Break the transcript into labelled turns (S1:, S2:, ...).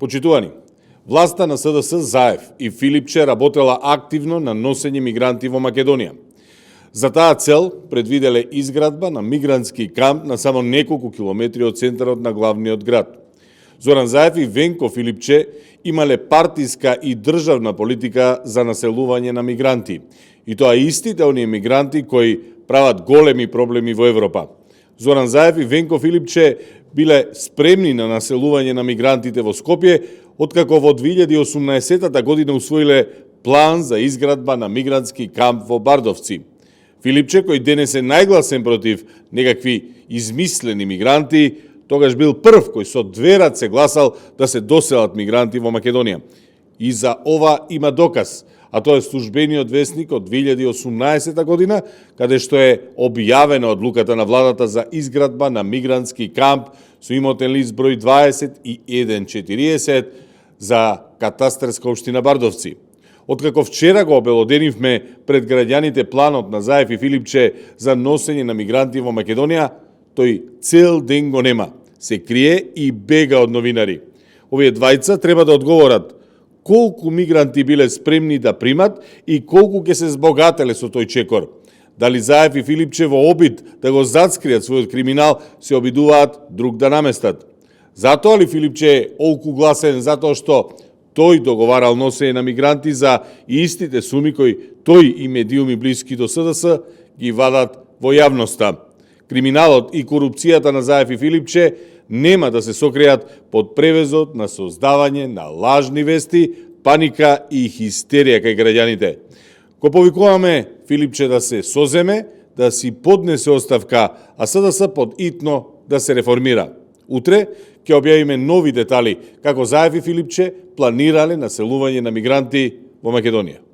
S1: Почитувани, власта на СДС Заев и Филипче работела активно на носење мигранти во Македонија. За таа цел предвиделе изградба на мигрантски камп на само неколку километри од центарот на главниот град. Зоран Заев и Венко Филипче имале партиска и државна политика за населување на мигранти. И тоа истите оние мигранти кои прават големи проблеми во Европа. Зоран Заев и Венко Филипче биле спремни на населување на мигрантите во Скопје, откако во 2018 година усвоиле план за изградба на мигрантски камп во Бардовци. Филипче, кој денес е најгласен против некакви измислени мигранти, тогаш бил прв кој со две раце гласал да се доселат мигранти во Македонија. И за ова има доказ, а тоа е службениот весник од 2018 година, каде што е објавена одлуката на владата за изградба на мигрантски камп со имотен лист број 2140 за катастарска општина Бардовци. Откако вчера го обелоденивме пред граѓаните планот на Заев и Филипче за носење на мигранти во Македонија, тој цел ден го нема, се крие и бега од новинари. Овие двајца треба да одговорат колку мигранти биле спремни да примат и колку ќе се збогателе со тој чекор. Дали Заев и Филипче во обид да го зацкријат својот криминал се обидуваат друг да наместат? Затоа ли Филипче е олку гласен затоа што тој договарал носење на мигранти за истите суми кои тој и медиуми блиски до СДС ги вадат во јавноста? Криминалот и корупцијата на Заев и Филипче нема да се сокријат под превезот на создавање на лажни вести, паника и хистерија кај граѓаните. Го повикуваме Филипче да се соземе, да си поднесе оставка, а СДС под итно да се реформира. Утре ќе објавиме нови детали како Заев и Филипче планирале населување на мигранти во Македонија.